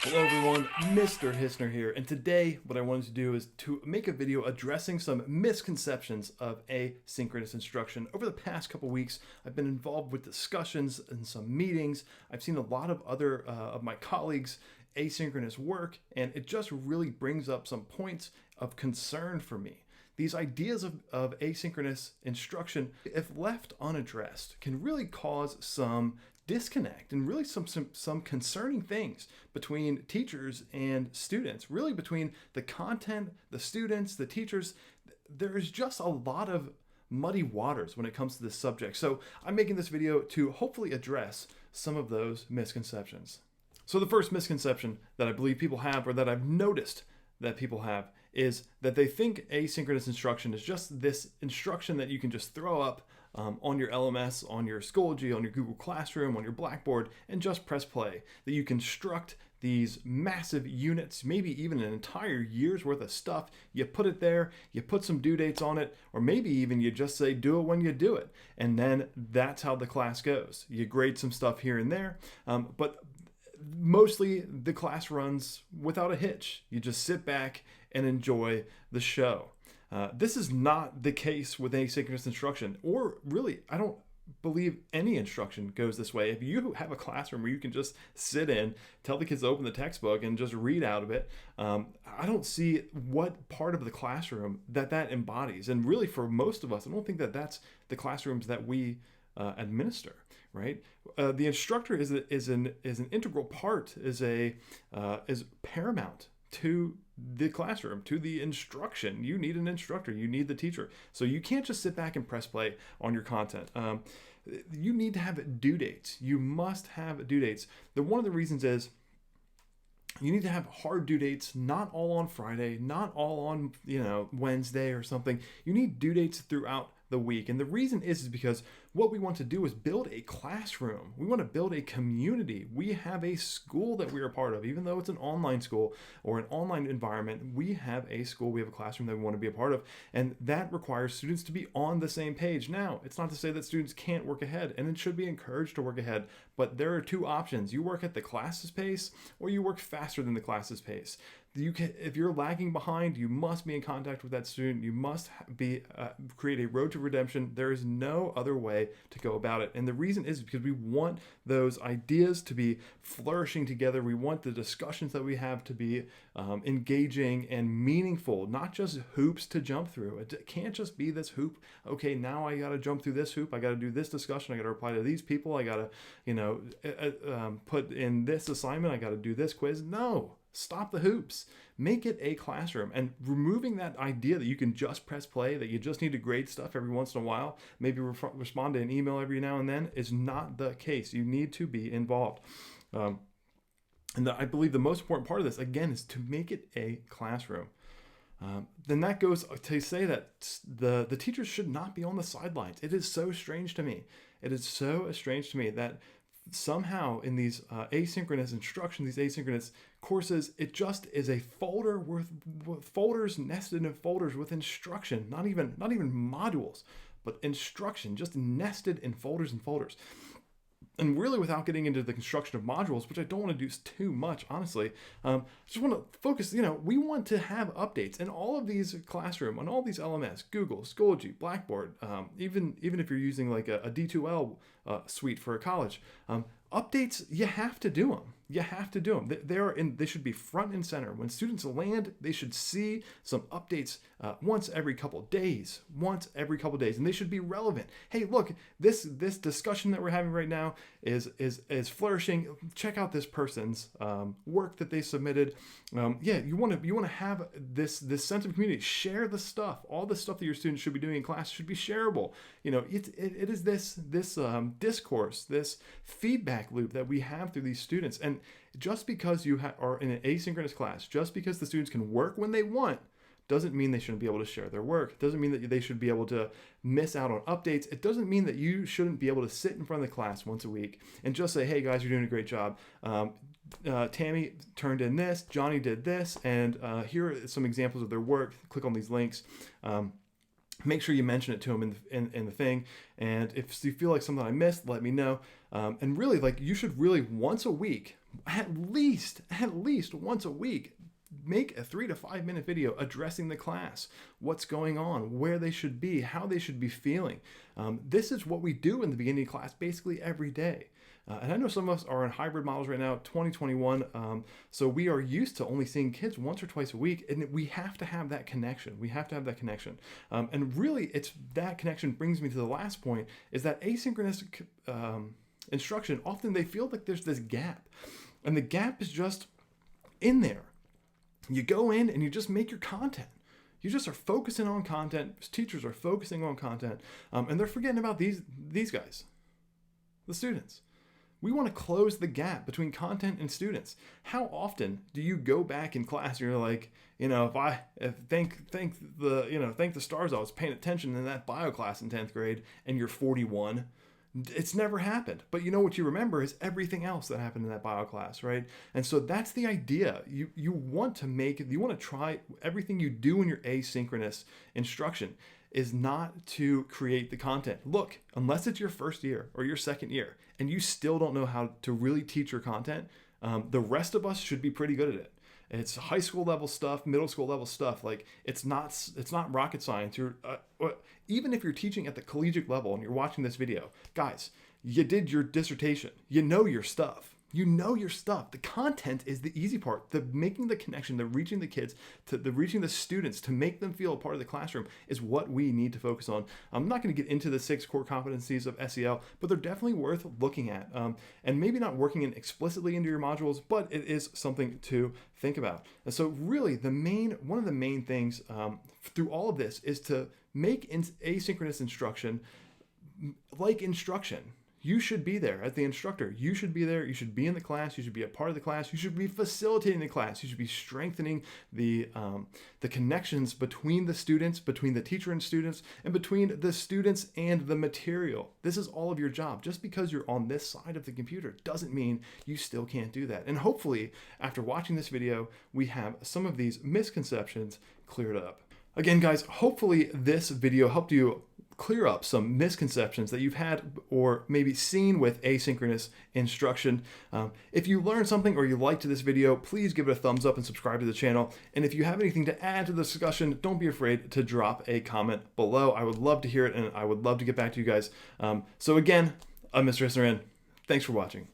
Hello everyone, Mr. Hissner here, and today what I wanted to do is to make a video addressing some misconceptions of asynchronous instruction. Over the past couple weeks, I've been involved with discussions and some meetings. I've seen a lot of other of my colleagues' asynchronous work, and it just really brings up some points of concern for me. These ideas of asynchronous instruction, if left unaddressed, can really cause some disconnect and really some concerning things between teachers and students, really between the content, the students, the teachers. There's just a lot of muddy waters when it comes to this subject. So I'm making this video to hopefully address some of those misconceptions. So the first misconception that I believe people have, or that I've noticed that people have, is that they think asynchronous instruction is just this instruction that you can just throw up on your LMS, on your Schoology, on your Google Classroom, on your Blackboard, and just press play. That you construct these massive units, maybe even an entire year's worth of stuff. You put it there, you put some due dates on it, or maybe even you just say, do it when you do it. And then that's how the class goes. You grade some stuff here and there, but mostly the class runs without a hitch. You just sit back and enjoy the show. This is not the case with asynchronous instruction, or really, I don't believe any instruction goes this way. If you have a classroom where you can just sit in, tell the kids to open the textbook and just read out of it, I don't see what part of the classroom that embodies. And really, for most of us, I don't think that that's the classrooms that we administer. Right, the instructor is an integral part, is paramount to the classroom, to the instruction. You need an instructor, you need the teacher. So you can't just sit back and press play on your content. You need to have due dates. You must have due dates. One of the reasons is you need to have hard due dates, not all on Friday, not all on Wednesday or something. You need due dates throughout the week. And the reason is because what we want to do is build a classroom. We want to build a community. We have a school that we are part of. Even though it's an online school or an online environment, we have a school, we have a classroom that we want to be a part of. And that requires students to be on the same page. Now, it's not to say that students can't work ahead, and it should be encouraged to work ahead. But there are two options. You work at the class's pace, or you work faster than the class's pace. If you're lagging behind, you must be in contact with that student. You must create a road to redemption. There is no other way to go about it. And the reason is because we want those ideas to be flourishing together. We want the discussions that we have to be engaging and meaningful, not just hoops to jump through. It can't just be this hoop. Okay, now I got to jump through this hoop. I got to do this discussion. I got to reply to these people. I got to, put in this assignment. I got to do this quiz. No. Stop the hoops. Make it a classroom. And removing that idea that you can just press play, that you just need to grade stuff every once in a while, maybe respond to an email every now and then, is not the case. You need to be involved. I believe the most important part of this, again, is to make it a classroom. Then that goes to say that the teachers should not be on the sidelines. It is so strange to me. It is so strange to me that somehow in these asynchronous instruction, these asynchronous courses, it just is a folder with folders nested in folders with instruction, not even modules, but instruction just nested in folders and folders. And really, without getting into the construction of modules, which I don't want to do too much, honestly, just want to focus, we want to have updates in all of these classroom, on all these LMS, Google, Schoology, Blackboard, even if you're using like a D2L suite for a college, updates, you have to do them. You have to do them. They should be front and center. When students land, they should see some updates once every couple days, and they should be relevant. Hey, look, this discussion that we're having right now is flourishing. Check out this person's work that they submitted. You want to have this sense of community. Share the stuff. All the stuff that your students should be doing in class should be shareable. It is this discourse, this feedback loop that we have through these students. And just because you are in an asynchronous class, just because the students can work when they want, doesn't mean they shouldn't be able to share their work. Doesn't mean that they should be able to miss out on updates. It doesn't mean that you shouldn't be able to sit in front of the class once a week and just say, hey guys, you're doing a great job. Tammy turned in this, Johnny did this, and here are some examples of their work. Click on these links. make sure you mention it to them in the thing. And if you feel like something I missed, let me know. And really, like, you should really once a week, at least once a week, make a 3 to 5 minute video addressing the class, what's going on, where they should be, how they should be feeling. This is what we do in the beginning of class basically every day. And I know some of us are in hybrid models right now, 2021. So we are used to only seeing kids once or twice a week, and we have to have that connection. We have to have that connection. And really, it's that connection brings me to the last point, is that asynchronous instruction, often they feel like there's this gap. And the gap is just in there. You go in and you just make your content. You just are focusing on content. Teachers are focusing on content, and they're forgetting about these guys, the students. We want to close the gap between content and students. How often do you go back in class and you're like, thank the stars I was paying attention in that bio class in 10th grade, and you're 41? It's never happened. But you know what you remember is everything else that happened in that bio class, right? And so that's the idea. You want to try everything you do in your asynchronous instruction is not to create the content. Look, unless it's your first year or your second year and you still don't know how to really teach your content, the rest of us should be pretty good at it. It's high school level stuff, middle school level stuff. Like, it's not rocket science. Even if you're teaching at the collegiate level and you're watching this video, guys, you did your dissertation. You know your stuff. The content is the easy part. The making the connection, the reaching the kids, the reaching the students, to make them feel a part of the classroom is what we need to focus on. I'm not going to get into the 6 core competencies of SEL, but they're definitely worth looking at. And maybe not working in explicitly into your modules, but it is something to think about. And so really one of the main things through all of this is to make asynchronous instruction like instruction. You should be there as the instructor. You should be there. You should be in the class. You should be a part of the class. You should be facilitating the class. You should be strengthening the connections between the students, between the teacher and students, and between the students and the material. This is all of your job. Just because you're on this side of the computer doesn't mean you still can't do that. And hopefully, after watching this video, we have some of these misconceptions cleared up. Again, guys, hopefully this video helped you clear up some misconceptions that you've had or maybe seen with asynchronous instruction. If you learned something or you liked this video, please give it a thumbs up and subscribe to the channel. And if you have anything to add to the discussion, don't be afraid to drop a comment below. I would love to hear it, and I would love to get back to you guys. So again, I'm Mr. Hisner. Thanks for watching.